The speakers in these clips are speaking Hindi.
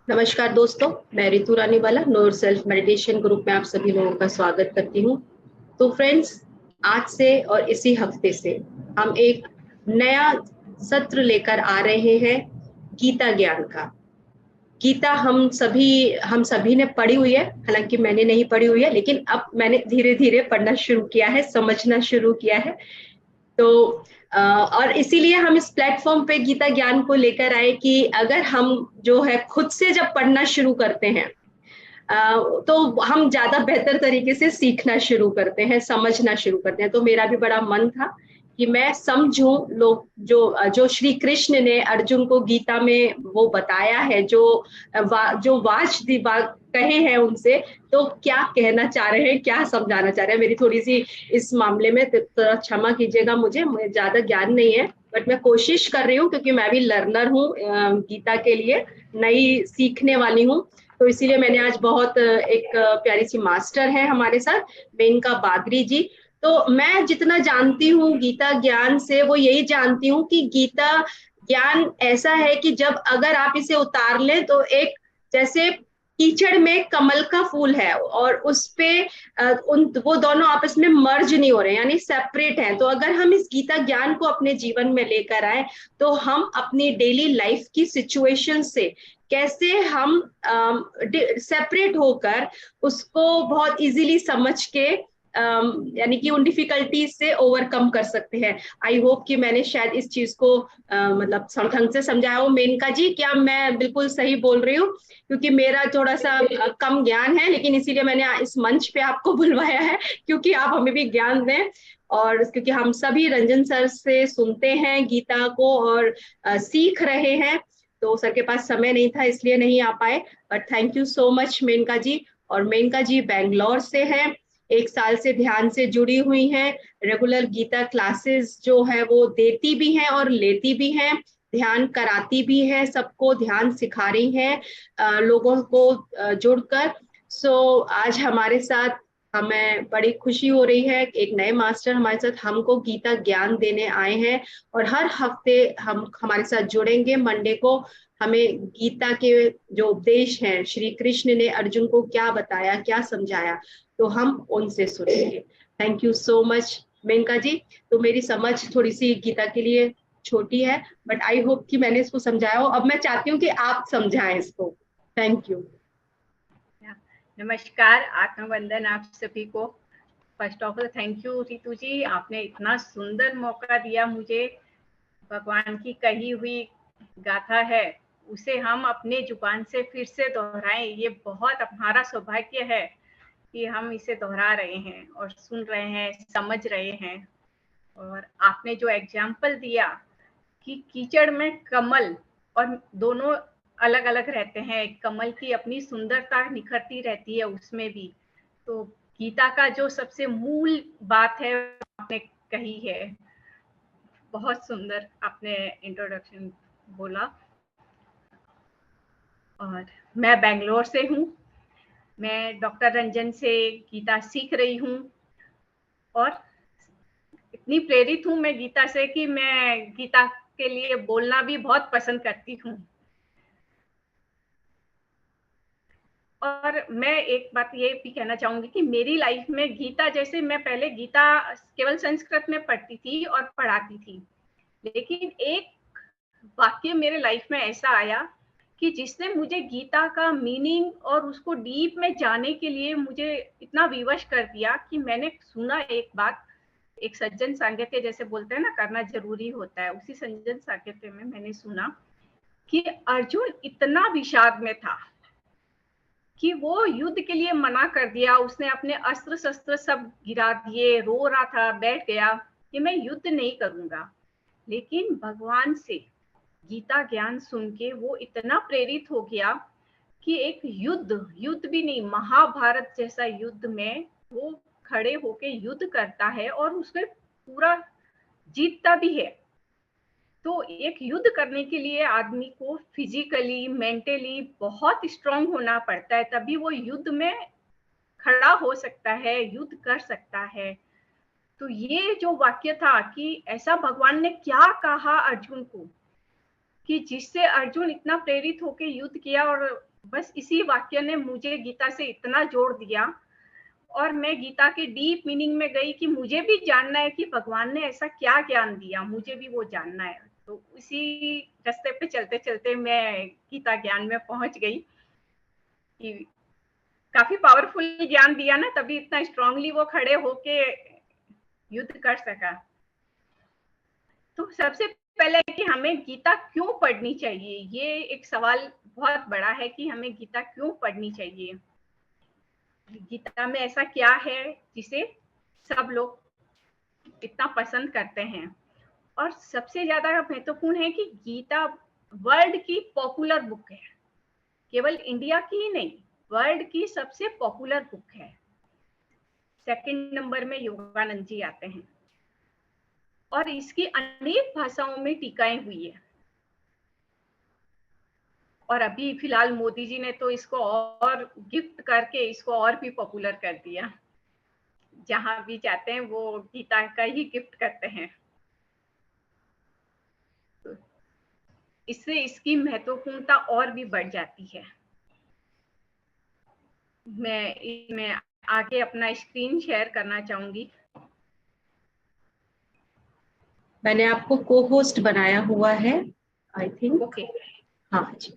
नमस्कार दोस्तों, मैं रितु रानीवाला नोर सेल्फ मेडिटेशन ग्रुप में आप सभी लोगों का स्वागत करती हूँ। तो फ्रेंड्स, आज से और इसी हफ्ते से हम एक नया सत्र लेकर आ रहे हैं गीता ज्ञान का। गीता हम सभी ने पढ़ी हुई है, हालांकि मैंने नहीं पढ़ी हुई है, लेकिन अब मैंने धीरे धीरे पढ़ना शुरू किया है, समझना शुरू किया है। तो और इसीलिए हम इस प्लेटफॉर्म पे गीता ज्ञान को लेकर आए कि अगर हम जो है खुद से जब पढ़ना शुरू करते हैं तो हम ज्यादा बेहतर तरीके से सीखना शुरू करते हैं, समझना शुरू करते हैं। तो मेरा भी बड़ा मन था कि मैं समझूं लोग जो श्री कृष्ण ने अर्जुन को गीता में वो बताया है, जो वाच दी बात कहे हैं उनसे, तो क्या कहना चाह रहे हैं, क्या समझाना चाह रहे हैं। मेरी थोड़ी सी इस मामले में तो क्षमा कीजिएगा, मुझे ज्यादा ज्ञान नहीं है, बट मैं कोशिश कर रही हूँ क्योंकि मैं भी लर्नर हूँ, गीता के लिए नई सीखने वाली हूँ। तो इसीलिए मैंने आज बहुत एक प्यारी सी मास्टर है हमारे साथ, मेनका बागरी जी। तो मैं जितना जानती हूँ गीता ज्ञान से, वो यही जानती हूँ कि गीता ज्ञान ऐसा है कि जब अगर आप इसे उतार लें तो एक जैसे कीचड़ में कमल का फूल है और उस पे उन वो दोनों आपस में मर्ज नहीं हो रहे, यानी सेपरेट हैं। तो अगर हम इस गीता ज्ञान को अपने जीवन में लेकर आए तो हम अपनी डेली लाइफ की सिचुएशन से कैसे हम सेपरेट होकर उसको बहुत इजीली समझ के यानी कि उन डिफिकल्टीज से ओवरकम कर सकते हैं। आई होप कि मैंने शायद इस चीज को मतलब ढंग से समझाया हो। मेनका जी, क्या मैं बिल्कुल सही बोल रही हूँ? क्योंकि मेरा थोड़ा सा कम ज्ञान है, लेकिन इसीलिए मैंने इस मंच पे आपको बुलवाया है, क्योंकि आप हमें भी ज्ञान दें। और क्योंकि हम सभी रंजन सर से सुनते हैं गीता को और सीख रहे हैं, तो सर के पास समय नहीं था इसलिए नहीं आ पाए। But thank you so much Menaka ji. और मेनका जी बैंगलोर से हैं, 1 साल से ध्यान से जुड़ी हुई हैं, रेगुलर गीता क्लासेस जो है वो देती भी हैं और लेती भी हैं, ध्यान कराती भी है, सबको ध्यान सिखा रही हैं, लोगों को जुड़कर। सो आज हमारे साथ हमें बड़ी खुशी हो रही है, एक नए मास्टर हमारे साथ हमको गीता ज्ञान देने आए हैं। और हर हफ्ते हम हमारे साथ जुड़ेंगे मंडे को। हमें गीता के जो उपदेश हैं, श्री कृष्ण ने अर्जुन को क्या बताया, क्या समझाया, तो हम उनसे सुनेंगे। Thank you so much Menaka ji. तो मेरी समझ थोड़ी सी गीता के लिए छोटी है, बट आई होप कि मैंने इसको समझाया हो। अब मैं चाहती हूँ कि आप समझाएं इसको। Thank you. नमस्कार, आत्मवंदन आप सभी को। First of all thank you Ritu ji, आपने इतना सुंदर मौका दिया मुझे। भगवान की कही हुई गाथा है, उसे हम अपने जुबान से फिर से दोहराएं। ये बहुत हमारा सौभाग्य है कि हम इसे दोहरा रहे हैं और सुन रहे हैं, समझ रहे हैं। और आपने जो एग्जाम्पल दिया कि कीचड़ में कमल, और दोनों अलग अलग रहते हैं, कमल की अपनी सुंदरता निखरती रहती है उसमें भी। तो गीता का जो सबसे मूल बात है आपने कही है। बहुत सुंदर आपने इंट्रोडक्शन बोला। और मैं बेंगलोर से हूँ। मैं डॉक्टर रंजन से गीता सीख रही हूँ और इतनी प्रेरित हूँ मैं गीता से कि मैं गीता के लिए बोलना भी बहुत पसंद करती हूँ। और मैं एक बात ये भी कहना चाहूंगी कि मेरी लाइफ में गीता, जैसे मैं पहले गीता केवल संस्कृत में पढ़ती थी और पढ़ाती थी, लेकिन एक वाक्य मेरे लाइफ में ऐसा आया कि जिसने मुझे गीता का मीनिंग और उसको डीप में जाने के लिए मुझे इतना विवश कर दिया कि मैंने सुना एक बात, एक सज्जन साङ्गत्य जैसे बोलते हैं ना, करना जरूरी होता है, उसी सज्जन साङ्गत्य में मैंने सुना कि अर्जुन इतना विषाद में था कि वो युद्ध के लिए मना कर दिया। उसने अपने अस्त्र शस्त्र सब गिरा दिए, रो रहा था, बैठ गया कि मैं युद्ध नहीं करूंगा। लेकिन भगवान से गीता ज्ञान सुन के वो इतना प्रेरित हो गया कि एक युद्ध युद्ध भी नहीं, महाभारत जैसा युद्ध में वो खड़े होके युद्ध करता है और उसमें पूरा जीतता भी है। तो एक युद्ध करने के लिए आदमी को फिजिकली, मेंटली बहुत स्ट्रांग होना पड़ता है, तभी वो युद्ध में खड़ा हो सकता है, युद्ध कर सकता है। तो ये जो वाक्य था कि ऐसा भगवान ने क्या कहा अर्जुन को कि जिससे अर्जुन इतना प्रेरित होकर युद्ध किया, और बस इसी वाक्य ने मुझे गीता से इतना जोड़ दिया और मैं गीता के डीप मीनिंग में गई कि मुझे भी जानना है कि भगवान ने ऐसा क्या ज्ञान दिया, मुझे भी वो जानना है। तो इसी रास्ते पे चलते चलते मैं गीता ज्ञान में पहुंच गई कि काफी पावरफुल ज्ञान दिया ना, तभी इतना स्ट्रांगली वो खड़े होके युद्ध कर सका। तो सबसे पहले कि हमें गीता क्यों पढ़नी चाहिए, ये एक सवाल बहुत बड़ा है कि हमें गीता क्यों पढ़नी चाहिए। गीता में ऐसा क्या है जिसे सब लोग इतना पसंद करते हैं, और सबसे ज्यादा महत्वपूर्ण है कि गीता वर्ल्ड की पॉपुलर बुक है, केवल इंडिया की ही नहीं, वर्ल्ड की सबसे पॉपुलर बुक है। सेकंड नंबर में योगानंद जी आते हैं और इसकी अनेक भाषाओं में टीकाएं हुई है। और अभी फिलहाल मोदी जी ने तो इसको और गिफ्ट करके इसको और भी पॉपुलर कर दिया, जहां भी जाते हैं वो गीता का ही गिफ्ट करते हैं। तो इससे इसकी महत्वपूर्णता और भी बढ़ जाती है। मैं आगे अपना स्क्रीन शेयर करना चाहूंगी। मैंने आपको को होस्ट बनाया हुआ है, आई थिंक। ओके। हाँ जी।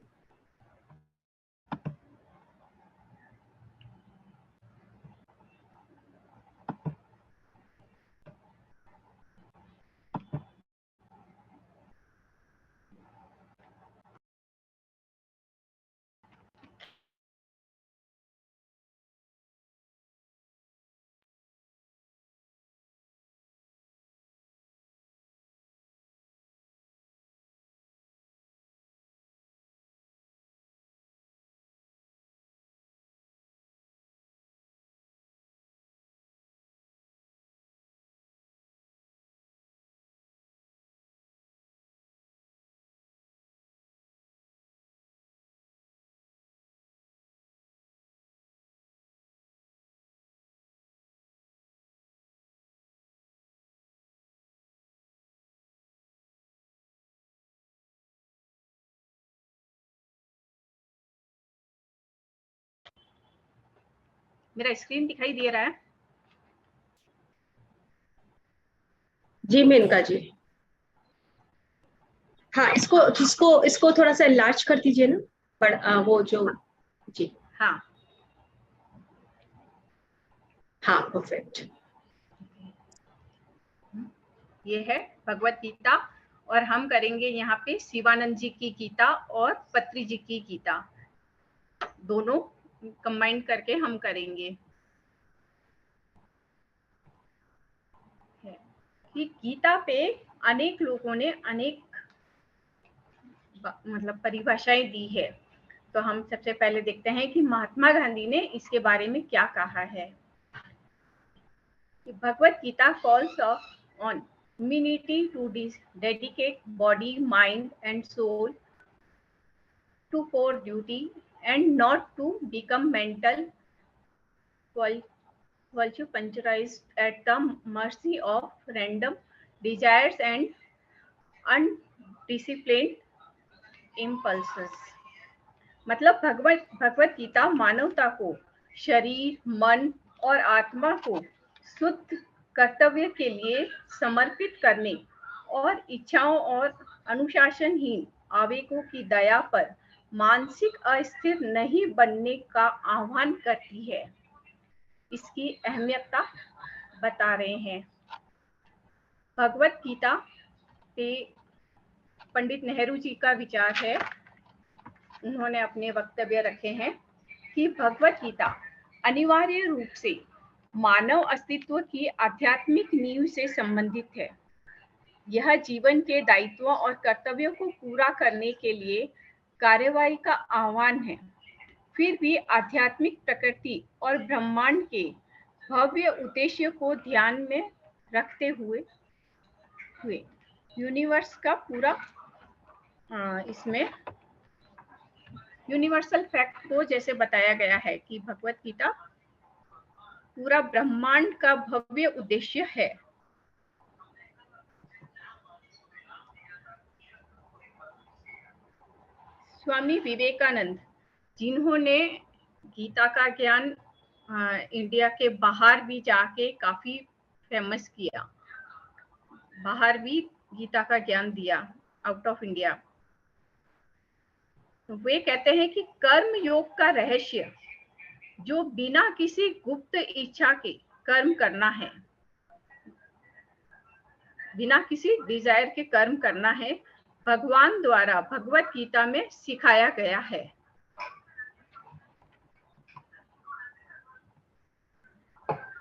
मेरा स्क्रीन दिखाई दे रहा है? जी मेनका जी। हाँ, इसको थोड़ा सा लार्ज कर दीजिए ना, वो जो। जी हाँ हाँ, परफेक्ट। ये है भगवत गीता, और हम करेंगे यहाँ पे शिवानंद जी की गीता और पत्री जी की गीता, दोनों कंबाइन करके हम करेंगे। कि गीता पे अनेक लोगों ने अनेक मतलब परिभाषाएं दी है। तो हम सबसे पहले देखते हैं कि महात्मा गांधी ने इसके बारे में क्या कहा है। Bhagavad Gita calls on humanity to dedicate body, mind and soul to for duty and not to become mental vulture at the mercy of random desires and undisciplined impulses। मतलब भगवत गीता मानवता को शरीर, मन और आत्मा को शुद्ध कर्तव्य के लिए समर्पित करने और इच्छाओं और अनुशासनहीन आवेगों की दया पर मानसिक अस्थिर नहीं बनने का आह्वान करती है। इसकी अहमियत बता रहे हैं। भगवत गीता पे पंडित नेहरू जी का विचार है, उन्होंने अपने वक्तव्य रखे हैं कि भगवत गीता अनिवार्य रूप से मानव अस्तित्व की आध्यात्मिक नींव से संबंधित है। यह जीवन के दायित्वों और कर्तव्यों को पूरा करने के लिए कार्यवाही का आह्वान है। फिर भी आध्यात्मिक प्रकृति और ब्रह्मांड के भव्य उद्देश्य को ध्यान में रखते हुए यूनिवर्स का पूरा इसमें यूनिवर्सल फैक्ट को जैसे बताया गया है कि भगवत गीता पूरा ब्रह्मांड का भव्य उद्देश्य है। स्वामी विवेकानंद, जिन्होंने गीता का ज्ञान इंडिया के बाहर भी जाके काफी फेमस किया, बाहर भी गीता का ज्ञान दिया आउट ऑफ इंडिया। तो वे कहते हैं कि कर्म योग का रहस्य जो बिना किसी गुप्त इच्छा के कर्म करना है, बिना किसी डिजायर के कर्म करना है, भगवान द्वारा भगवत गीता में सिखाया गया है।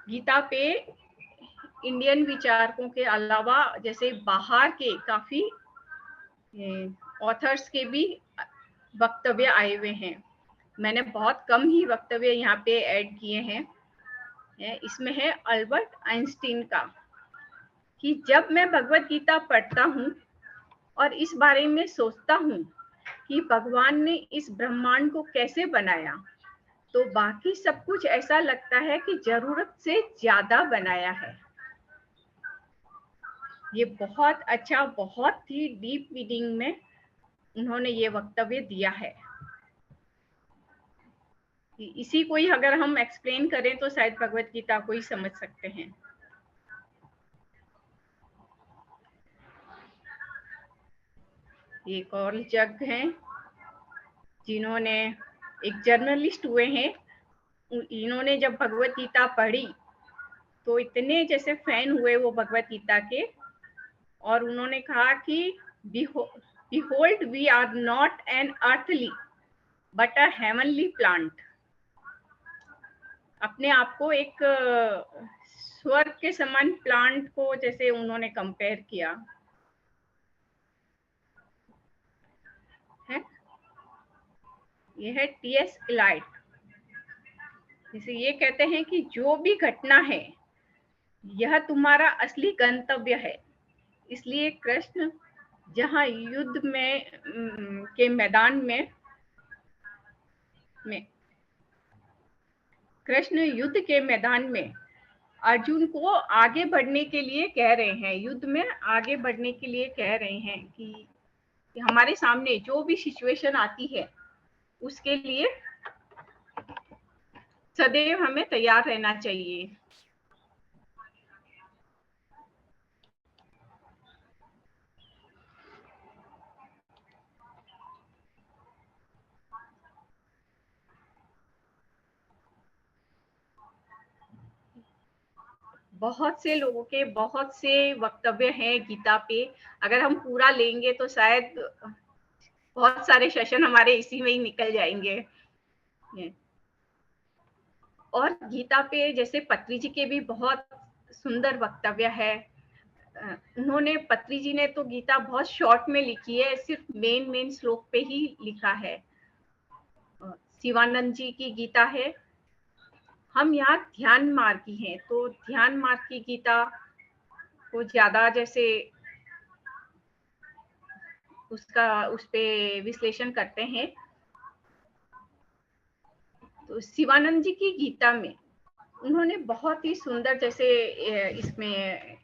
गीता पे इंडियन विचारकों के अलावा जैसे बाहर के काफी ऑथर्स के भी वक्तव्य आए हुए हैं। मैंने बहुत कम ही वक्तव्य यहाँ पे ऐड किए हैं। इसमें है अल्बर्ट आइंस्टीन का कि जब मैं भगवत गीता पढ़ता हूँ और इस बारे में सोचता हूँ कि भगवान ने इस ब्रह्मांड को कैसे बनाया, तो बाकी सब कुछ ऐसा लगता है कि जरूरत से ज्यादा बनाया है। ये बहुत अच्छा, बहुत ही डीप मीनिंग में उन्होंने ये वक्तव्य दिया है। इसी को ही अगर हम एक्सप्लेन करें तो शायद भगवत गीता को ही समझ सकते हैं। एक और जग हैं जिन्होंने, एक जर्नलिस्ट हुए हैं, इन्होंने जब भगवत गीता पढ़ी तो इतने जैसे फैन हुए वो भगवत गीता के, और उन्होंने कहा कि behold we are not an earthly but a heavenly plant। अपने आप को एक स्वर्ग के समान प्लांट को जैसे उन्होंने कंपेयर किया है। ये है टीएस इलाइट, जैसे ये कहते हैं कि जो भी घटना है यह तुम्हारा असली गंतव्य है। इसलिए कृष्ण जहाँ युद्ध में के मैदान में कृष्ण युद्ध के मैदान में अर्जुन को आगे बढ़ने के लिए कह रहे हैं, युद्ध में आगे बढ़ने के लिए कह रहे हैं कि हमारे सामने जो भी सिचुएशन आती है उसके लिए सदैव हमें तैयार रहना चाहिए। बहुत से लोगों के बहुत से वक्तव्य हैं गीता पे, अगर हम पूरा लेंगे तो शायद बहुत सारे सेशन हमारे इसी में ही निकल जाएंगे। और गीता पे जैसे पत्री जी के भी बहुत सुंदर वक्तव्य है। उन्होंने, पत्री जी ने तो गीता बहुत शॉर्ट में लिखी है, सिर्फ मेन श्लोक पे ही लिखा है। शिवानंद जी की गीता है। हम यहाँ ध्यान मार्ग की हैं, तो ध्यान मार्ग की गीता को ज्यादा जैसे उस पे विश्लेषण करते हैं। तो शिवानंद जी की गीता में उन्होंने बहुत ही सुंदर जैसे इसमें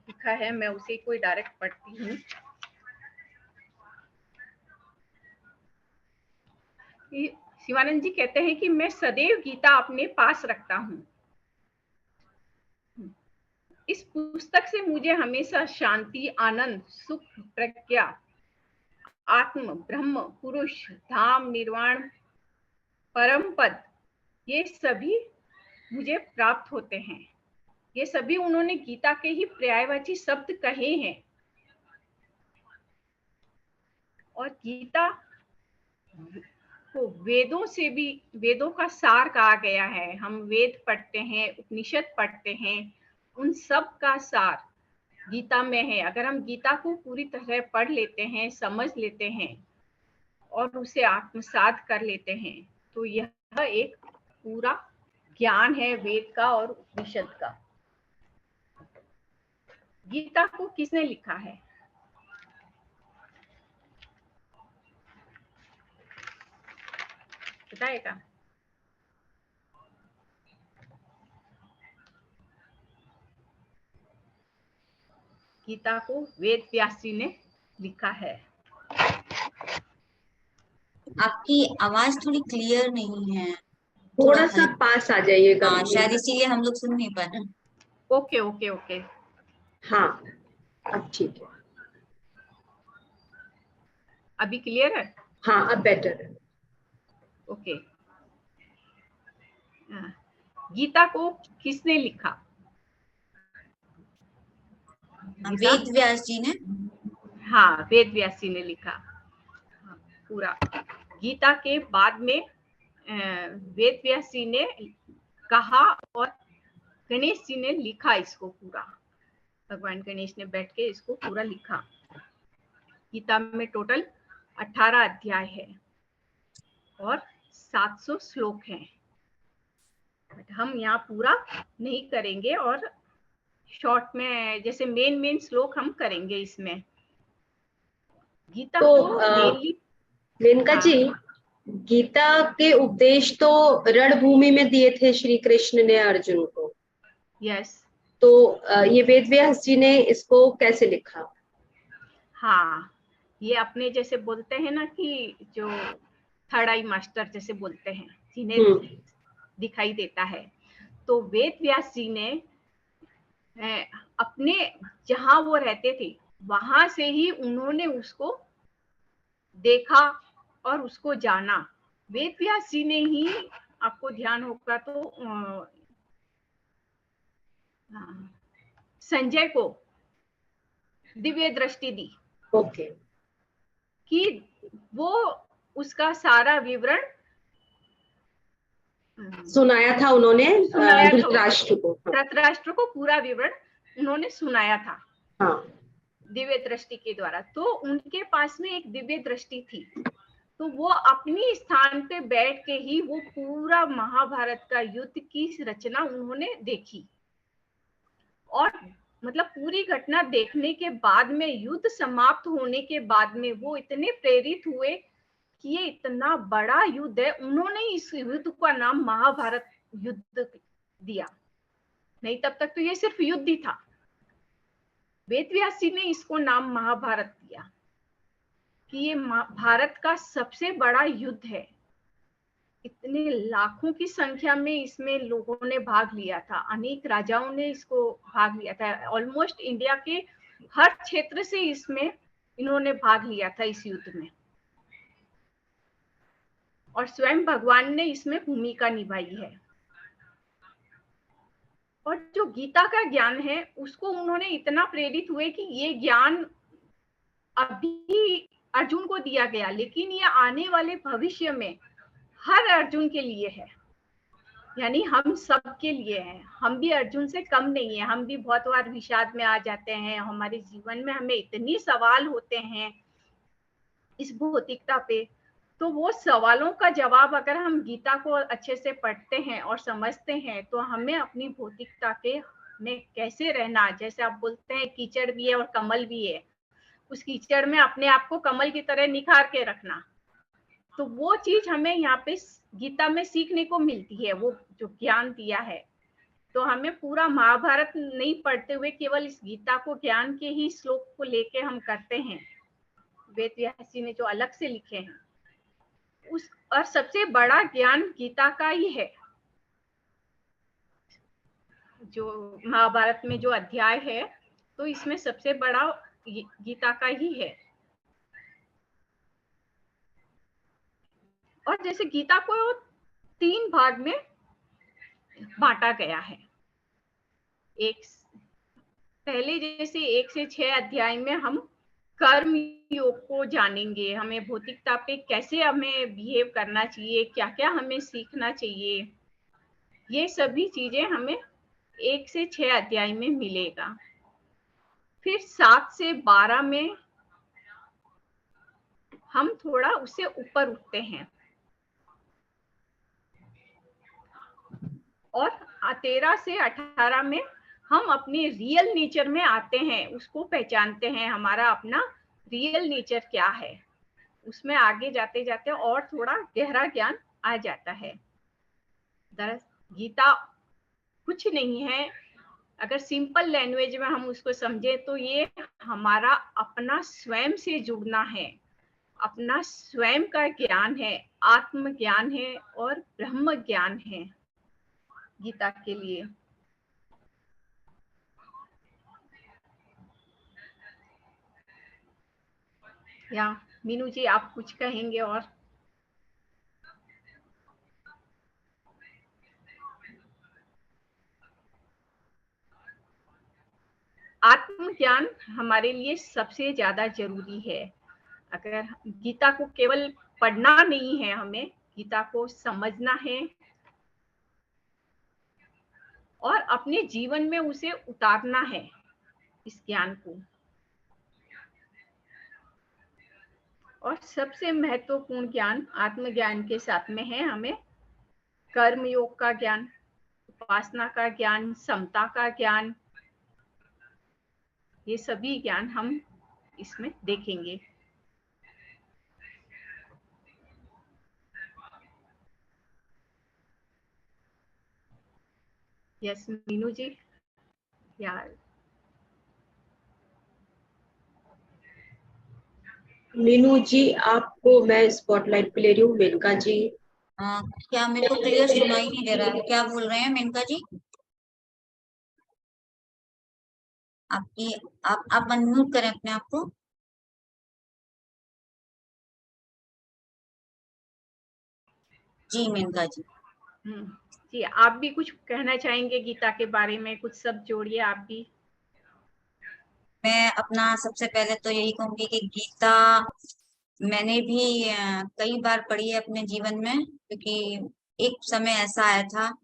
लिखा है, मैं उसे कोई डायरेक्ट पढ़ती हूँ। शिवानंद जी कहते हैं कि मैं सदैव गीता अपने पास रखता हूँ। इस पुस्तक से मुझे हमेशा शांति, आनंद, सुख, प्रज्ञा, आत्म, ब्रह्म, पुरुष, धाम, निर्वाण, परम पद, ये सभी मुझे प्राप्त होते हैं। ये सभी उन्होंने गीता के ही पर्यायवाची शब्द कहे हैं। और गीता को वेदों से भी, वेदों का सार कहा गया है। हम वेद पढ़ते हैं, उपनिषद पढ़ते हैं, उन सब का सार गीता में है। अगर हम गीता को पूरी तरह पढ़ लेते हैं, समझ लेते हैं और उसे आत्मसात कर लेते हैं, तो यह एक पूरा ज्ञान है वेद का और उपनिषद का। गीता को किसने लिखा है? बताएगा? गीता को वेद व्यास जी ने लिखा है। आपकी आवाज थोड़ी क्लियर नहीं है, थोड़ा सा हल्का। पास आ जाइएगा। हाँ, शायद इसीलिए हम लोग सुन नहीं पा रहे। Okay okay okay. हाँ, अब ठीक है। अभी क्लियर है? हाँ, अब बेटर है। ओके। गीता को किसने लिखा? गीता? वेद व्यास जी ने। हाँ, वेद व्यास जी ने लिखा। पूरा गीता के बाद में वेद व्यास जी ने कहा और गणेश जी ने लिखा इसको पूरा। भगवान गणेश ने बैठ के इसको पूरा लिखा। गीता में टोटल 18 अध्याय है और 700 श्लोक हैं। बट हम यहाँ पूरा नहीं करेंगे और शॉर्ट में जैसे मेन श्लोक हम करेंगे इसमें। गीता तो को मेनली मेनका जी, गीता के उपदेश तो रणभूमि में दिए थे श्री कृष्ण ने अर्जुन को। यस। तो ये वेद व्यास जी ने इसको कैसे लिखा? हाँ, ये अपने जैसे बोलते हैं ना कि जो थर्ड आई मास्टर जैसे बोलते हैं, जिन्हें दिखाई देता है, तो वेद व्यास जी ने अपने जहां वो रहते थे वहां से ही उन्होंने उसको देखा और उसको जाना। वेद व्यास जी ने ही, आपको ध्यान होगा तो संजय को दिव्य दृष्टि दी। ओके। कि वो उसका सारा विवरण सुनाया था उन्होंने धृतराष्ट्र को। धृतराष्ट्र को पूरा विवरण उन्होंने सुनाया था। हाँ। दिव्य दृष्टि के द्वारा। तो उनके पास में एक दिव्य दृष्टि थी, तो वो अपनी स्थान पे बैठ के ही वो पूरा महाभारत का युद्ध की रचना उन्होंने देखी। और मतलब पूरी घटना देखने के बाद में, युद्ध समाप्त होने के बाद में वो इतने प्रेरित हुए कि ये इतना बड़ा युद्ध है। उन्होंने इस युद्ध का नाम महाभारत युद्ध दिया। नहीं, तब तक तो ये सिर्फ युद्ध ही था। वेद व्यास जी ने इसको नाम महाभारत दिया कि ये भारत का सबसे बड़ा युद्ध है। इतने लाखों की संख्या में इसमें लोगों ने भाग लिया था, अनेक राजाओं ने इसको भाग लिया था। ऑलमोस्ट इंडिया के हर क्षेत्र से इसमें इन्होंने भाग लिया था इस युद्ध में। और स्वयं भगवान ने इसमें भूमिका निभाई है। और जो गीता का ज्ञान है उसको उन्होंने इतना प्रेरित हुए कि ये ज्ञान अभी अर्जुन को दिया गया, लेकिन ये आने वाले भविष्य में हर अर्जुन के लिए है, यानी हम सब के लिए है। हम भी अर्जुन से कम नहीं है। हम भी बहुत बार विषाद में आ जाते हैं। हमारे जीवन में हमें इतनी सवाल होते हैं इस भौतिकता पे, तो वो सवालों का जवाब अगर हम गीता को अच्छे से पढ़ते हैं और समझते हैं तो हमें अपनी भौतिकता के में कैसे रहना, जैसे आप बोलते हैं कीचड़ भी है और कमल भी है, उस कीचड़ में अपने आप को कमल की तरह निखार के रखना, तो वो चीज हमें यहाँ पे गीता में सीखने को मिलती है, वो जो ज्ञान दिया है। तो हमें पूरा महाभारत नहीं पढ़ते हुए केवल इस गीता को ज्ञान के ही श्लोक को लेके हम करते हैं, वेद व्यास जी ने जो अलग से लिखे हैं उस, और सबसे बड़ा ज्ञान गीता का ही है। जो महाभारत में जो अध्याय है तो इसमें सबसे बड़ा गीता का ही है। और जैसे गीता को 3 भाग में बांटा गया है। एक पहले जैसे 1 से 6 अध्याय में हम कर्म योग को जानेंगे, हमें भौतिकता पे कैसे हमें बिहेव करना चाहिए, क्या क्या हमें सीखना चाहिए, ये सभी चीजें हमें 1 से 6 अध्याय में मिलेगा। फिर 7 से 12 में हम थोड़ा उससे ऊपर उठते हैं और 13 से 18 में हम अपने रियल नेचर में आते हैं, उसको पहचानते हैं, हमारा अपना रियल नेचर क्या है। उसमें आगे जाते जाते और थोड़ा गहरा ज्ञान आ जाता है। दरअसल गीता कुछ नहीं है, अगर सिंपल लैंग्वेज में हम उसको समझे तो ये हमारा अपना स्वयं से जुड़ना है, अपना स्वयं का ज्ञान है, आत्म ज्ञान है और ब्रह्म ज्ञान है गीता के लिए। या मीनू जी आप कुछ कहेंगे और? आत्मज्ञान हमारे लिए सबसे ज्यादा जरूरी है। अगर गीता को केवल पढ़ना नहीं है, हमें गीता को समझना है और अपने जीवन में उसे उतारना है, इस ज्ञान को। और सबसे महत्वपूर्ण ज्ञान आत्मज्ञान के साथ में है हमें कर्म योग का ज्ञान, उपासना का ज्ञान, समता का ज्ञान, ये सभी ज्ञान हम इसमें देखेंगे। यस मीनू जी। यार मीनू जी आपको मैं स्पॉटलाइट पे ले रही हूँ। मेनका जी क्या मेरे को क्लियर सुनाई नहीं दे रहा है? क्या बोल रहे हैं मेनका जी? आपकी आप अनम्यूट करें अपने आप को। जी मेनका जी। जी आप भी कुछ कहना चाहेंगे गीता के बारे में? कुछ शब्द जोड़िए आप भी। मैं अपना सबसे पहले तो यही कहूंगी कि गीता मैंने भी कई बार पढ़ी है अपने जीवन में, क्योंकि एक समय ऐसा आया था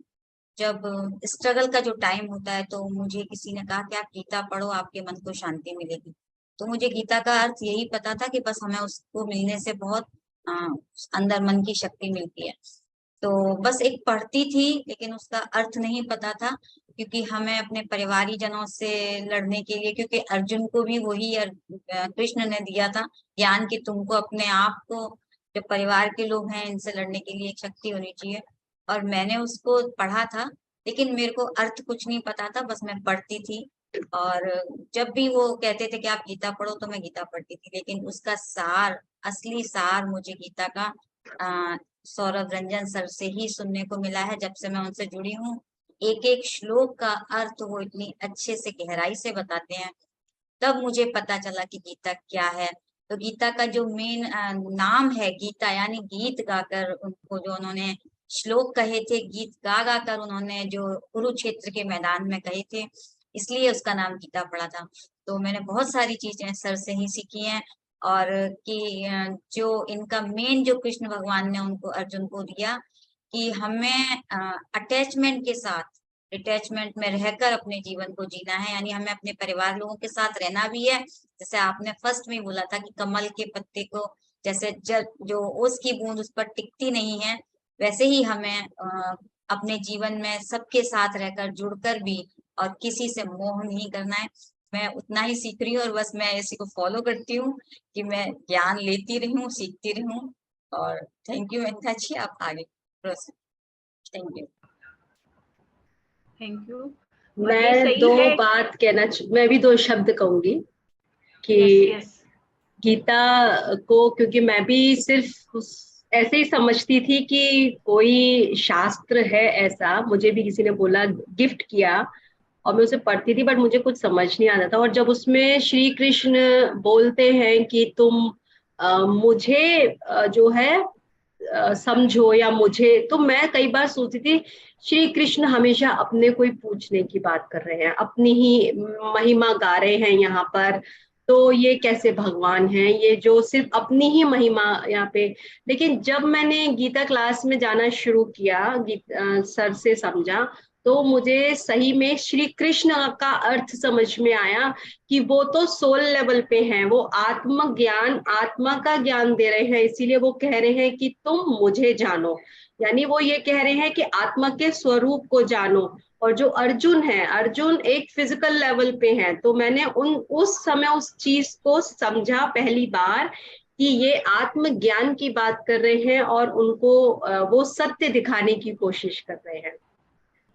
जब स्ट्रगल का जो टाइम होता है, तो मुझे किसी ने कहा कि आप गीता पढ़ो, आपके मन को शांति मिलेगी। तो मुझे गीता का अर्थ यही पता था कि बस हमें उसको मिलने से बहुत अ, अंदर मन की शक्ति मिलती है। तो बस एक पढ़ती थी, लेकिन उसका अर्थ नहीं पता था, क्योंकि हमें अपने परिवारी जनों से लड़ने के लिए, क्योंकि अर्जुन को भी वही कृष्ण ने दिया था ज्ञान कि तुमको अपने आप को, जो परिवार के लोग हैं, इनसे लड़ने के लिए एक शक्ति होनी चाहिए। और मैंने उसको पढ़ा था, लेकिन मेरे को अर्थ कुछ नहीं पता था, बस मैं पढ़ती थी। और जब भी वो कहते थे कि आप गीता पढ़ो, तो मैं गीता पढ़ती थी, लेकिन उसका सार, असली सार मुझे गीता का सौरभ रंजन सर से ही सुनने को मिला है। जब से मैं उनसे जुड़ी हूँ, एक एक श्लोक का अर्थ वो इतनी अच्छे से गहराई से बताते हैं, तब मुझे पता चला कि गीता क्या है। तो गीता का जो मेन नाम है गीता, यानी गीत गाकर उनको जो उन्होंने श्लोक कहे थे, गीत गा गा कर उन्होंने जो कुरुक्षेत्र के मैदान में कहे थे, इसलिए उसका नाम गीता पड़ा था। तो मैंने बहुत सारी चीजें सर से ही सीखी हैं। और कि जो इनका मेन, जो कृष्ण भगवान ने उनको, अर्जुन को दिया, कि हमें अटैचमेंट के साथ, अटैचमेंट में रहकर अपने जीवन को जीना है, यानी हमें अपने परिवार लोगों के साथ रहना भी है। जैसे आपने फर्स्ट में बोला था कि कमल के पत्ते को जैसे जो ओस की बूंद उस पर टिकती नहीं है, वैसे ही हमें अपने जीवन में सबके साथ रहकर, जुड़कर भी, और किसी से मोह नहीं करना है। मैं उतना ही सीख रही हूँ, और बस मैं इसी को फॉलो करती हूँ कि मैं ज्ञान लेती रही हूँ, सीखती रही हूँ। और थैंक यू मेनका जी, आप आगे थैंक यू। Thank you. मैं भी दो शब्द कहूंगी कि यस गीता को, क्योंकि मैं भी सिर्फ ऐसे ही समझती थी कि कोई शास्त्र है ऐसा, मुझे भी किसी ने बोला, गिफ्ट किया, और मैं उसे पढ़ती थी, बट मुझे कुछ समझ नहीं आता था। और जब उसमें श्री कृष्ण बोलते हैं कि तुम मुझे जो है समझो, या मुझे, तो मैं कई बार सोचती थी श्री कृष्ण हमेशा अपने को ही पूछने की बात कर रहे हैं, अपनी ही महिमा गा रहे हैं यहाँ पर। तो ये कैसे भगवान हैं ये जो सिर्फ अपनी ही महिमा यहाँ पे। लेकिन जब मैंने गीता क्लास में जाना शुरू किया, सर से समझा, तो मुझे सही में श्री कृष्ण का अर्थ समझ में आया कि वो तो सोल लेवल पे हैं, वो आत्म ज्ञान, आत्मा का ज्ञान दे रहे हैं, इसीलिए वो कह रहे हैं कि तुम मुझे जानो। यानी वो ये कह रहे हैं कि आत्मा के स्वरूप को जानो। और जो अर्जुन है, अर्जुन एक फिजिकल लेवल पे है। तो मैंने उस समय उस चीज को समझा पहली बार कि ये आत्मज्ञान की बात कर रहे हैं, और उनको वो सत्य दिखाने की कोशिश कर रहे हैं।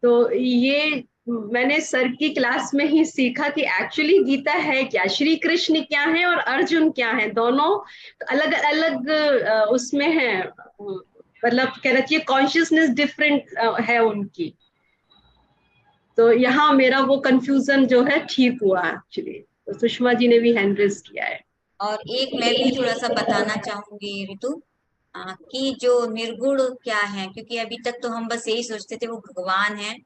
तो ये मैंने सर की क्लास में ही सीखा कि एक्चुअली गीता है क्या, श्री कृष्ण क्या है और अर्जुन क्या है, दोनों अलग अलग उसमें है, मतलब कहना चाहिए कॉन्शियसनेस डिफरेंट है उनकी। तो यहाँ मेरा वो कंफ्यूजन जो है ठीक हुआ एक्चुअली, तो सुषमा जी ने भी हैंड रेज किया है। और एक मैं भी थोड़ा सा बताना चाहूंगी ऋतु, कि जो निर्गुण क्या है, क्योंकि अभी तक तो हम बस यही सोचते थे वो भगवान है।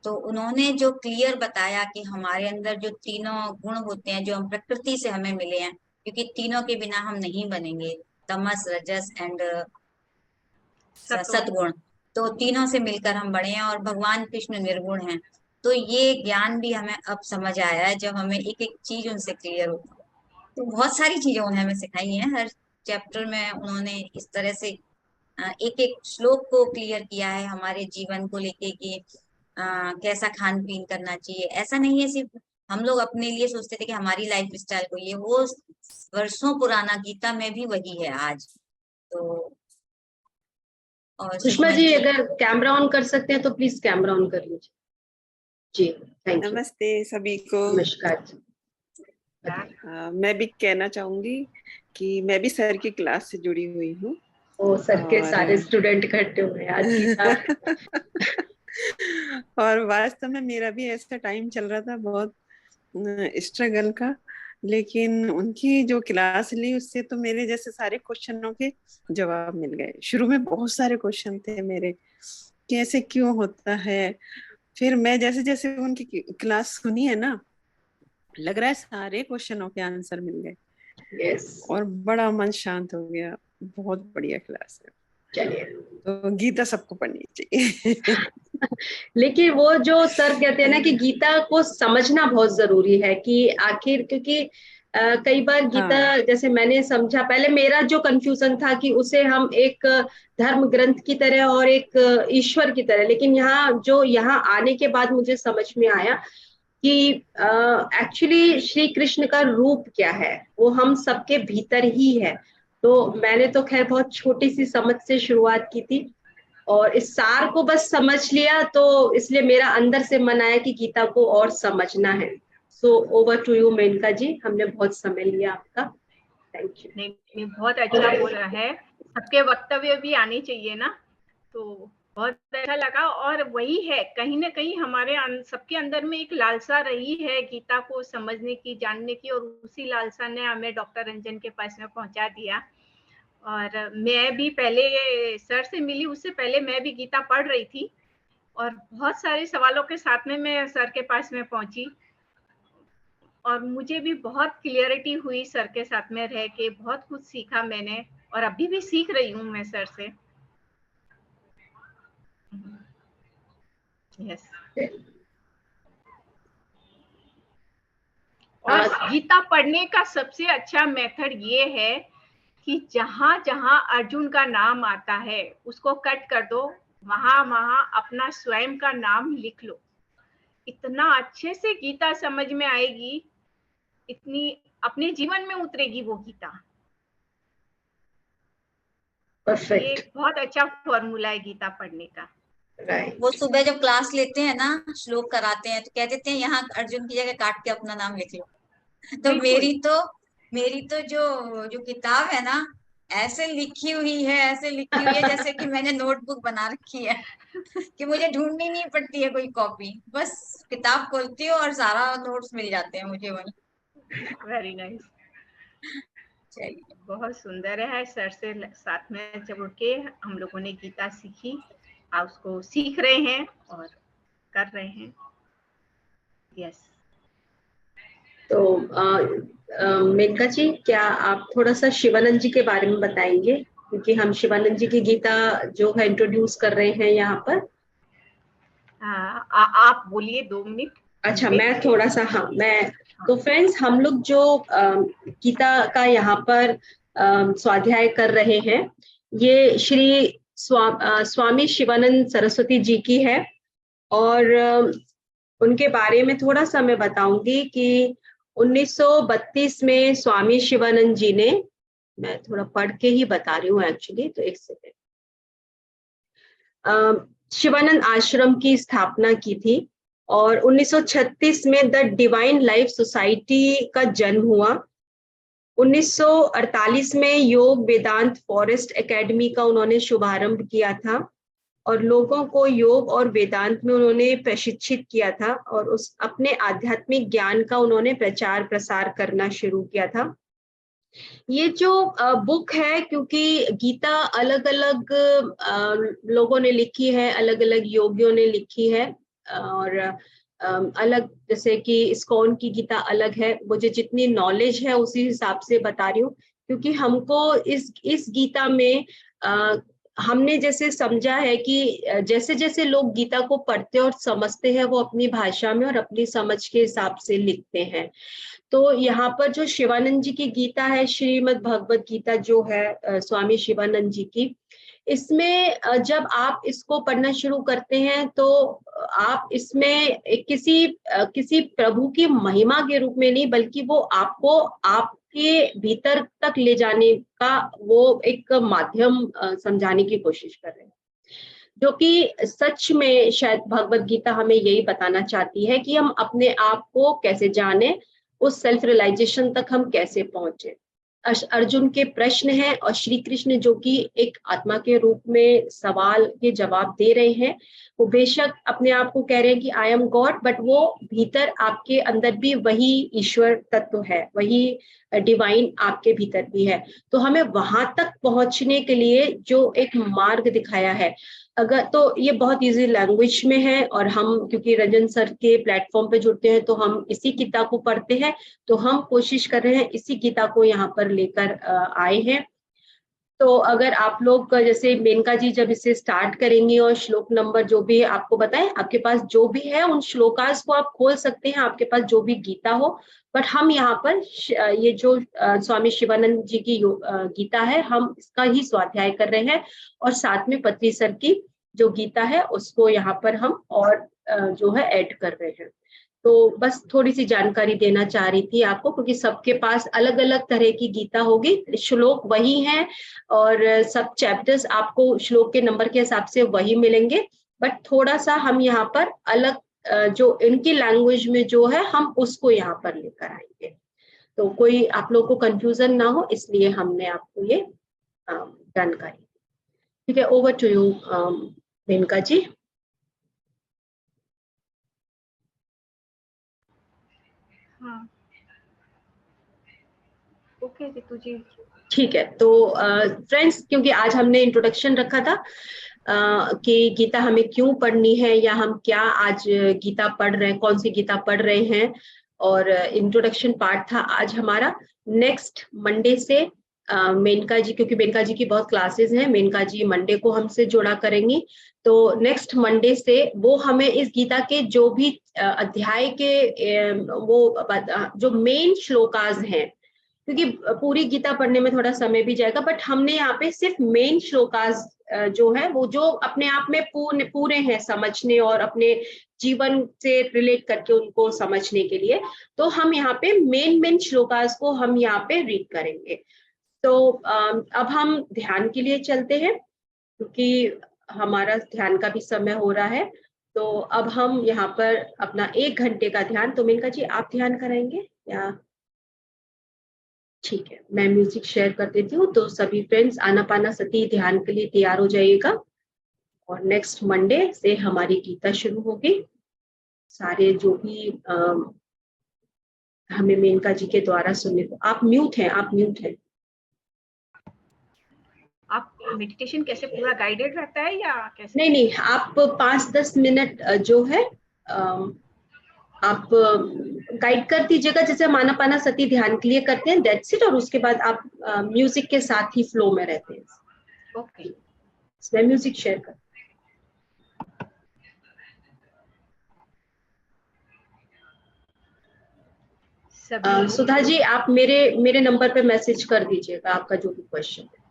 तो उन्होंने जो क्लियर बताया कि हमारे अंदर जो तीनों गुण होते हैं जो हम प्रकृति से हमें मिले हैं, क्योंकि तीनों के बिना हम नहीं बनेंगे, तमस रजस एंड सतगुण, तो तीनों से मिलकर हम बने हैं और भगवान कृष्ण निर्गुण हैं। तो ये ज्ञान भी हमें अब समझ आया है जब हमें एक एक चीज उनसे क्लियर होती है। तो बहुत सारी चीजें उन्होंने हमें सिखाई हैं, हर चैप्टर में उन्होंने इस तरह से एक एक श्लोक को क्लियर किया है हमारे जीवन को लेके कि कैसा खान पीन करना चाहिए। ऐसा नहीं है सिर्फ हम लोग अपने लिए सोचते थे कि हमारी लाइफ स्टाइल को, ये वो वर्षों पुराना गीता में भी वही है आज। तो और सुषमा जी अगर कैमरा ऑन कर सकते हैं तो प्लीज कैमरा ऑन कर लीजिए। जी थैंक यू। नमस्ते सभी को। नमस्कार जी। मैं भी कहना चाहूंगी कि मैं भी सर की क्लास से जुड़ी हुई हूँ। ओ सर के सारे स्टूडेंट इकट्ठे हुए आज गीता। और वास्तव में मेरा भी ऐसा टाइम चल रहा था बहुत स्ट्रगल का, लेकिन उनकी जो क्लास ली उससे तो मेरे जैसे सारे क्वेश्चनों के जवाब मिल गए। शुरू में बहुत सारे क्वेश्चन थे मेरे कि ऐसे क्यों होता है, फिर मैं जैसे जैसे उनकी क्लास सुनी है ना, लग रहा है सारे क्वेश्चनों के आंसर मिल गए। yes. और बड़ा मन शांत हो गया। बहुत बढ़िया क्लास है। चलिए तो गीता सबको पढ़नी चाहिए। लेकिन वो जो सर कहते हैं ना कि गीता को समझना बहुत जरूरी है कि आखिर, क्योंकि कई बार गीता जैसे मैंने समझा, पहले मेरा जो कंफ्यूजन था कि उसे हम एक धर्म ग्रंथ की तरह और एक ईश्वर की तरह, लेकिन यहाँ आने के बाद मुझे समझ में आया कि एक्चुअली श्री कृष्ण का रूप क्या है, वो हम सबके भीतर ही है। तो मैंने तो खैर बहुत छोटी सी समझ से शुरुआत की थी और इस सार को बस समझ लिया, तो इसलिए मेरा अंदर से मन आया कि गीता को और समझना है। So over to you Menaka ji, हमने बहुत समय लिया आपका, थैंक यू। नहीं बहुत अच्छा बोला है, सबके वक्तव्य भी आने चाहिए ना, तो बहुत अच्छा लगा। और वही है, कहीं ना कहीं हमारे सबके अंदर में एक लालसा रही है गीता को समझने की, जानने की, और उसी लालसा ने हमें डॉक्टर रंजन के पास में पहुंचा दिया। और मैं भी पहले सर से मिली, उससे पहले मैं भी गीता पढ़ रही थी और बहुत सारे सवालों के साथ में मैं सर के पास में पहुंची और मुझे भी बहुत क्लियरिटी हुई सर के साथ में रह के, बहुत कुछ सीखा मैंने और अभी भी सीख रही हूँ मैं सर से। यस। और गीता पढ़ने का सबसे अच्छा मेथड ये है कि जहां जहां अर्जुन का नाम आता है उसको कट कर दो, वहां वहां अपना स्वयं का नाम लिख लो। इतना अच्छे से गीता समझ में आएगी, इतनी अपने जीवन में उतरेगी वो गीता। परफेक्ट। ये बहुत अच्छा फॉर्मूला है गीता पढ़ने का। राइट। वो सुबह जब क्लास लेते हैं ना, श्लोक कराते हैं, तो कह देते हैं यहाँ अर्जुन की जगह काट के अपना नाम लिख लो। तो मेरी तो जो किताब है ना, ऐसे लिखी हुई है, ऐसे लिखी हुई है जैसे कि मैंने नोटबुक बना रखी है कि मुझे ढूंढनी नहीं पड़ती है कोई कॉपी, बस किताब खोलती हूँ और सारा नोट्स मिल जाते हैं मुझे वहीं। Very nice. चलिए, बहुत सुंदर है, सर से साथ में जुड़ के हम लोगों ने गीता सीखी, आप उसको सीख रहे हैं और कर रहे हैं। यस। तो मेनका जी, क्या आप थोड़ा सा शिवानंद जी के बारे में बताएंगे, क्योंकि हम शिवानंद जी की गीता जो है इंट्रोड्यूस कर रहे हैं यहाँ पर। आप बोलिए 2 मिनट। अच्छा, मैं थोड़ा सा, हाँ मैं, तो फ्रेंड्स हम लोग जो गीता का यहाँ पर स्वाध्याय कर रहे हैं, ये श्री स्वामी शिवानंद सरस्वती जी की है। और उनके बारे में थोड़ा सा मैं बताऊंगी कि 1932 में स्वामी शिवानंद जी ने, मैं थोड़ा पढ़ के ही बता रही हूँ एक्चुअली, तो एक सेकेंड, शिवानंद आश्रम की स्थापना की थी। और 1936 में द डिवाइन लाइफ सोसाइटी का जन्म हुआ। 1948 में योग वेदांत फॉरेस्ट एकेडमी का उन्होंने शुभारंभ किया था और लोगों को योग और वेदांत में उन्होंने प्रशिक्षित किया था और उस अपने आध्यात्मिक ज्ञान का उन्होंने प्रचार प्रसार करना शुरू किया था। ये जो बुक है, क्योंकि गीता अलग अलग लोगों ने लिखी है, अलग अलग योगियों ने लिखी है और अलग, जैसे कि इस्कॉन की गीता अलग है, मुझे जितनी नॉलेज है उसी हिसाब से बता रही हूँ, क्योंकि हमको इस गीता में हमने जैसे समझा है कि जैसे जैसे लोग गीता को पढ़ते और समझते हैं वो अपनी भाषा में और अपनी समझ के हिसाब से लिखते हैं। तो यहाँ पर जो शिवानंद जी की गीता है, श्रीमद् भगवत गीता जो है स्वामी शिवानंद जी की, इसमें जब आप इसको पढ़ना शुरू करते हैं तो आप इसमें किसी प्रभु की महिमा के रूप में नहीं, बल्कि वो आपको आपके भीतर तक ले जाने का वो एक माध्यम समझाने की कोशिश कर रहे हैं, जो कि सच में शायद भगवत गीता हमें यही बताना चाहती है कि हम अपने आप को कैसे जाने, उस सेल्फ रियलाइजेशन तक हम कैसे पहुंचे। अर्जुन के प्रश्न हैं और श्री कृष्ण जो कि एक आत्मा के रूप में सवाल के जवाब दे रहे हैं, वो बेशक अपने आप को कह रहे हैं कि आई एम गॉड, बट वो भीतर आपके अंदर भी वही ईश्वर तत्व है, वही डिवाइन आपके भीतर भी है। तो हमें वहां तक पहुंचने के लिए जो एक मार्ग दिखाया है, अगर तो ये बहुत इजी लैंग्वेज में है और हम क्योंकि रंजन सर के प्लेटफॉर्म पे जुड़ते हैं तो हम इसी गीता को पढ़ते हैं, तो हम कोशिश कर रहे हैं इसी गीता को यहाँ पर लेकर आए हैं। तो अगर आप लोग जैसे मेनका जी जब इसे स्टार्ट करेंगी और श्लोक नंबर जो भी आपको बताएं, आपके पास जो भी है उन श्लोकास को आप खोल सकते हैं, आपके पास जो भी गीता हो, बट हम यहाँ पर ये जो स्वामी शिवानंद जी की गीता है, हम इसका ही स्वाध्याय कर रहे हैं और साथ में पत्री सर की जो गीता है उसको यहाँ पर हम और जो है ऐड कर रहे हैं। तो बस थोड़ी सी जानकारी देना चाह रही थी आपको, क्योंकि सबके पास अलग अलग तरह की गीता होगी, श्लोक वही हैं और सब चैप्टर्स आपको श्लोक के नंबर के हिसाब से वही मिलेंगे, बट थोड़ा सा हम यहाँ पर अलग जो इनकी लैंग्वेज में जो है हम उसको यहाँ पर लेकर आएंगे, तो कोई आप लोग को कंफ्यूजन ना हो, इसलिए हमने आपको ये जानकारी। ठीक है, ओवर टू यू मेनका जी। हाँ, ओके रितु जी। ठीक है, तो फ्रेंड्स क्योंकि आज हमने इंट्रोडक्शन रखा था कि गीता हमें क्यों पढ़नी है या हम क्या आज गीता पढ़ रहे हैं, कौन सी गीता पढ़ रहे हैं, और इंट्रोडक्शन पार्ट था आज हमारा। नेक्स्ट मंडे से मेनका जी, क्योंकि मेनका जी की बहुत क्लासेस हैं, मेनका जी मंडे को हमसे जुड़ा करेंगी, तो नेक्स्ट मंडे से वो हमें इस गीता के जो भी अध्याय के वो जो मेन श्लोकास हैं, क्योंकि पूरी गीता पढ़ने में थोड़ा समय भी जाएगा, बट हमने यहाँ पे सिर्फ मेन श्लोकास जो है वो जो अपने आप में पूरे हैं समझने और अपने जीवन से रिलेट करके उनको समझने के लिए, तो हम यहाँ पे मेन श्लोकास को हम यहाँ पे रीड करेंगे। तो अब हम ध्यान के लिए चलते हैं, क्योंकि हमारा ध्यान का भी समय हो रहा है, तो अब हम यहाँ पर अपना 1 घंटे का ध्यान, तो मेनका जी आप ध्यान कराएंगे या? ठीक है, मैं म्यूजिक शेयर कर देती हूँ, तो सभी फ्रेंड्स आनापानासती ध्यान के लिए तैयार हो जाइएगा और नेक्स्ट मंडे से हमारी गीता शुरू होगी। सारे जो भी हमें मेनका जी के द्वारा सुनने को, आप म्यूट हैं, आप म्यूट हैं। आप मेडिटेशन कैसे पूरा गाइडेड रहता है या कैसे? नहीं, आप 5-10 मिनट जो है आप गाइड कर दीजिएगा, जैसे हम आनापानासती ध्यान के लिए करते हैं, दैट्स इट, और उसके बाद आप म्यूजिक के साथ ही फ्लो में रहते हैं। ओके, मैं म्यूजिक शेयर कर। सुधा जी आप मेरे नंबर पे मैसेज कर दीजिएगा आपका जो भी क्वेश्चन है।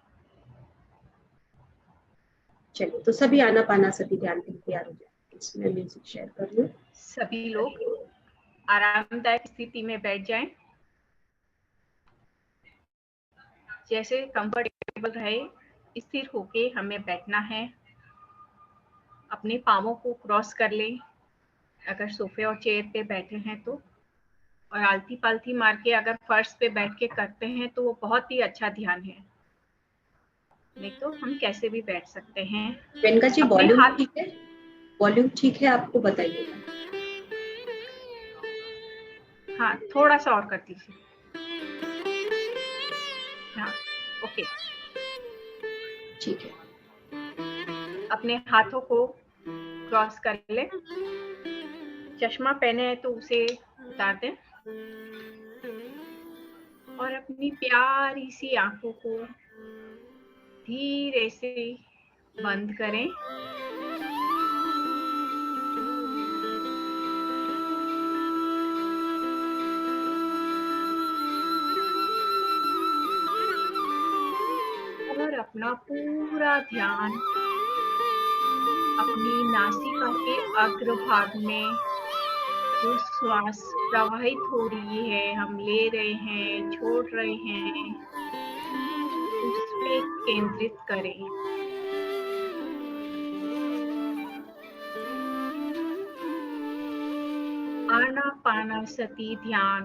चलिए, तो सभी आनापानासती ध्यान के लिए तैयार हो जाए, इसमें म्यूजिक शेयर कर लूं। सभी लोग आरामदायक स्थिति में बैठ जाएं, जैसे कंफर्टेबल रहे, स्थिर होके हमें बैठना है। अपने पांवों को क्रॉस कर लें, अगर सोफे और चेयर पे बैठे हैं तो, और आलती पालती मार के अगर फर्श पे बैठ के करते हैं तो वो बहुत ही अच्छा ध्यान है। नहीं तो हम कैसे भी बैठ सकते हैं। प्रियंका जी अपने वॉल्यूम हाथ, ठीक है? वॉल्यूम ठीक है आपको बताइएगा। हाँ थोड़ा सा और कर दीजिए। हाँ ओके। ठीक है। अपने हाथों को क्रॉस कर ले। चश्मा पहने हैं तो उसे उतार दें और अपनी प्यारी सी आंखों को धीरे से बंद करें। और अपना पूरा ध्यान अपनी नासिका के अग्रभाग में जो श्वास प्रवाहित हो रही है, हम ले रहे हैं, छोड़ रहे हैं, उस पे केंद्रित करें। आनापानसति ध्यान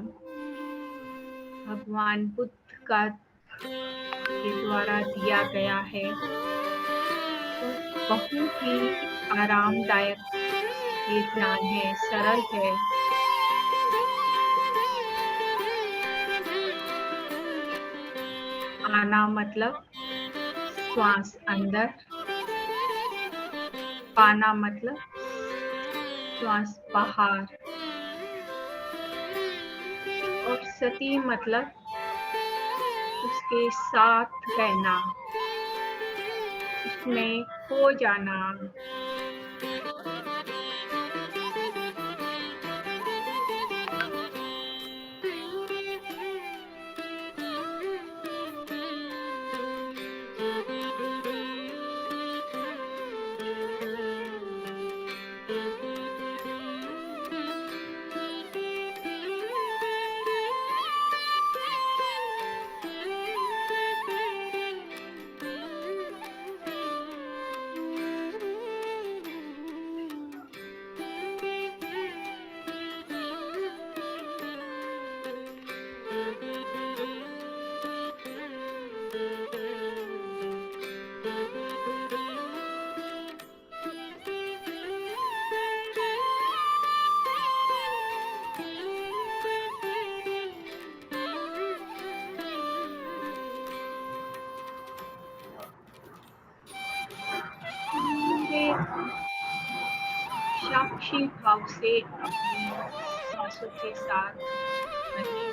भगवान बुद्ध का के द्वारा दिया गया है और बहुत ही आरामदायक ये ध्यान है, सरल है। आना मतलब श्वास अंदर, पाना मतलब श्वास बाहर, और सती मतलब उसके साथ रहना, उसमें खो जाना। साक्षी भाव से अपनी सांसों के साथ रहें।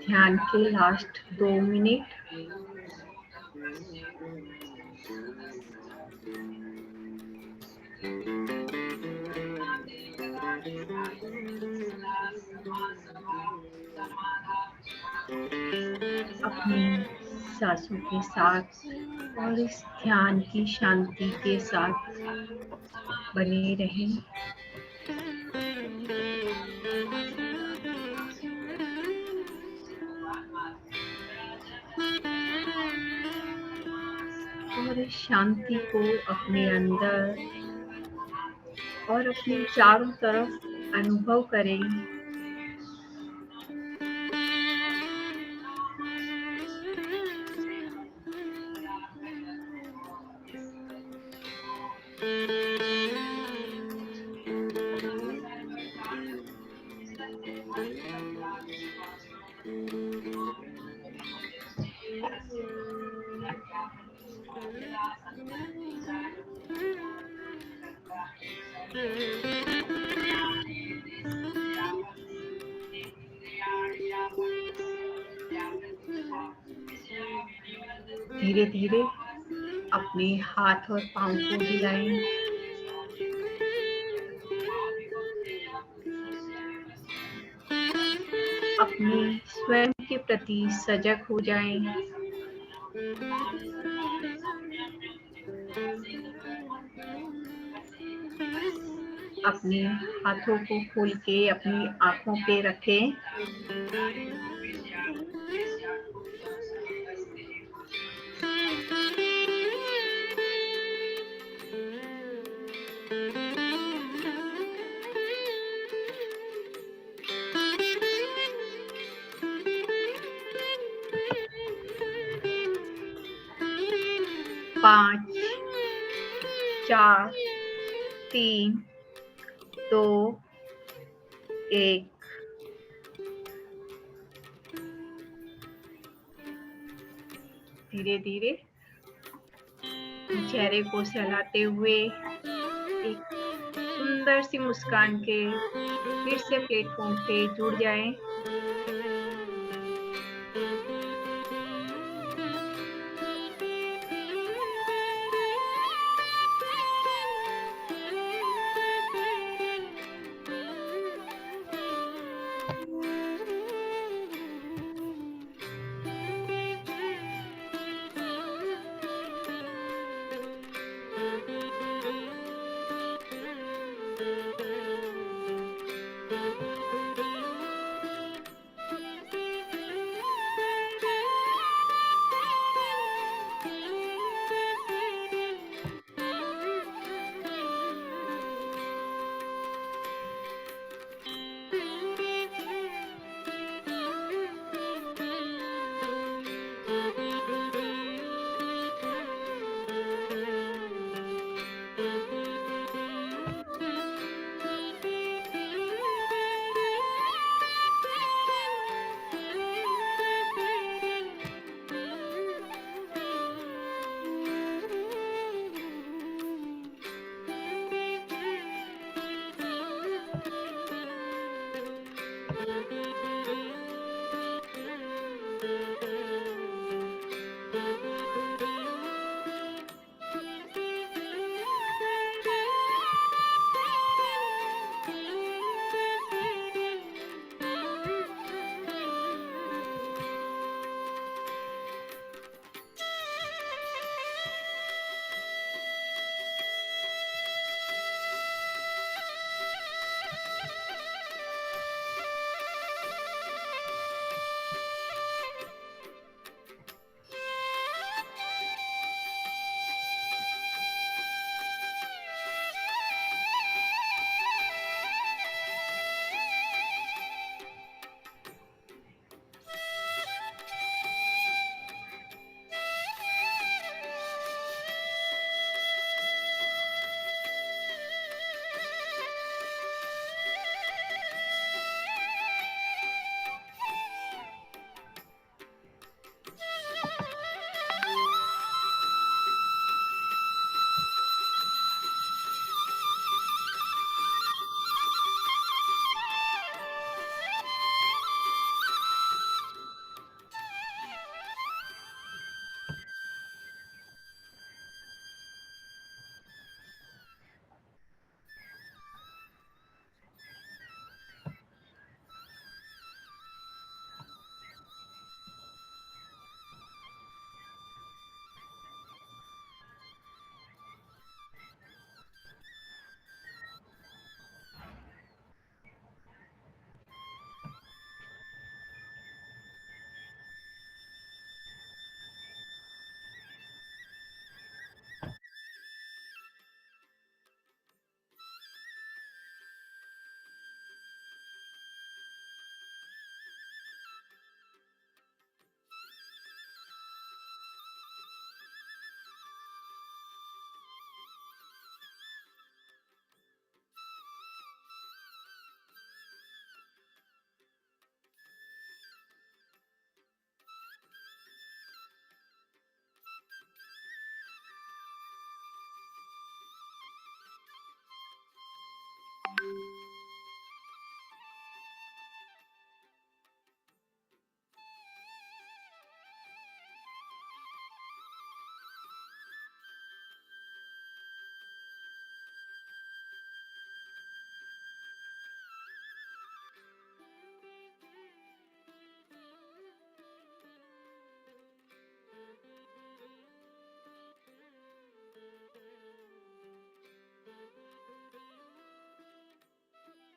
ध्यान के लास्ट 2 मिनट। अपनी सांसों के साथ और इस ध्यान की शांति के साथ बने रहें। और इस शांति को अपने अंदर और अपने चारों तरफ अनुभव करें। धीरे धीरे अपने हाथ और पांव को हिलाएं। अपने स्वयं के प्रति सजग हो जाएं। अपने हाथों को खोल के अपनी आंखों पे रखें। पाँच, 4, 3, 2, 1। धीरे धीरे चेहरे को सहलाते हुए एक सुंदर सी मुस्कान के फिर से प्लेटफॉर्म पे जुड़ जाएं।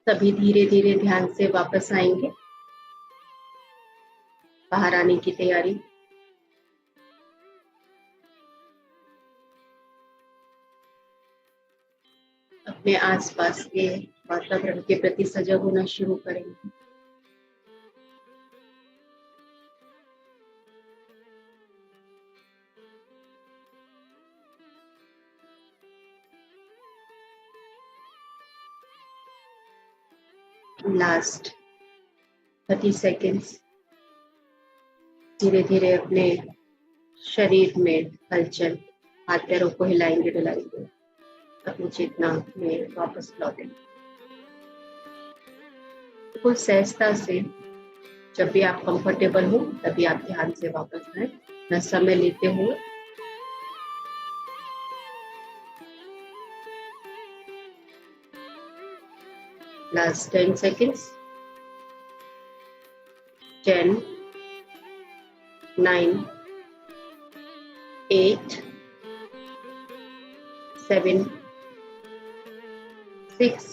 सभी धीरे धीरे ध्यान से वापस आएंगे। बाहर आने की तैयारी। अपने आसपास के वातावरण के प्रति सजग होना शुरू करेंगे। Last 30 seconds. धीरे धीरे अपने शरीर में हलचल, हाथ पैरों को हिलाएंगे डुलाएंगे, अपनी चेतना में वापस लौटेंगे। बिल्कुल सहजता से, जब भी आप कंफर्टेबल हो तभी आप ध्यान से वापस आए, न समय लेते हुए। Last 10 seconds. 10, 9, 8, 7, 6,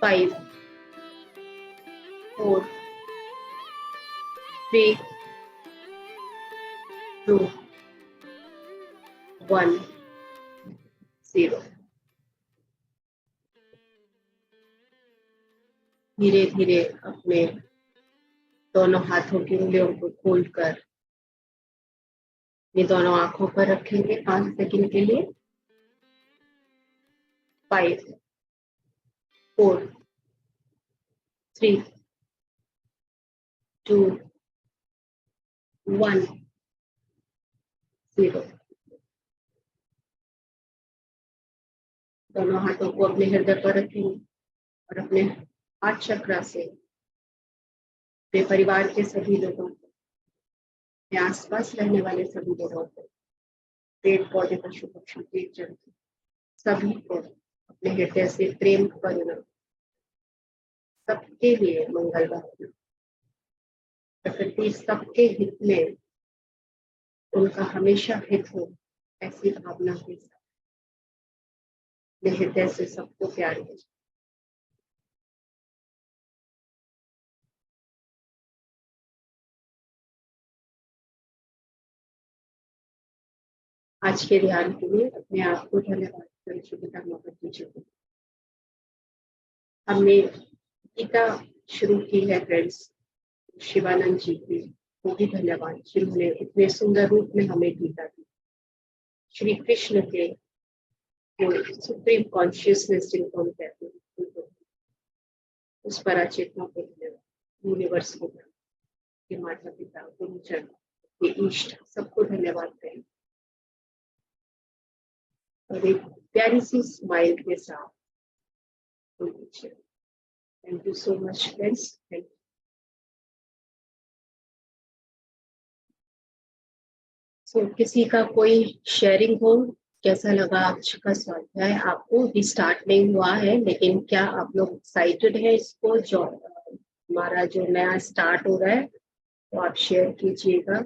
5, 4, 3, 2, 1, 0। धीरे धीरे अपने दोनों हाथों की उंगलियों को खोलकर ये दोनों आंखों पर रखेंगे 5 सेकंड के लिए। 5, 4, 3, 2, 1, 0। दोनों हाथों को अपने हृदय पर रखेंगे और अपने हार्ट चक्र से अपने परिवार के सभी लोगों को, अपने आसपास रहने वाले सभी लोगों को, पेड़ पौधे पशु पक्षी जीव जंतु सभी को अपने हृदय से प्रेम करना, सबके लिए मंगल भावना, प्रकृति सबके हित में, उनका हमेशा हित हो, ऐसी भावना के साथ अपने हृदय से सबको प्यार भेजें। आज के ध्यान के लिए अपने आप को धन्यवाद परिशुद्धता मौका दीजिए। हमने गीता शुरू की है फ्रेंड्स, शिवानंद जी की वो भी धन्यवाद जिन्होंने इतने सुंदर रूप में हमें गीता दी। श्री कृष्ण के जो सुप्रीम कॉन्शियसनेस जिनको हम कहते हैं, उस पराचेतना को धन्यवाद। यूनिवर्स को, के माता पिता, गुरुजन, के इष्ट, सबको धन्यवाद करें और एक प्यारी सी स्माइल के साथ। Thank you so much friends. Thank you. So किसी का कोई शेयरिंग हो, कैसा लगा आज का स्वाध्याय? आपको भी स्टार्ट नहीं हुआ है, लेकिन क्या आप लोग एक्साइटेड है इसको, जो हमारा जो नया स्टार्ट हो रहा है, तो आप शेयर कीजिएगा।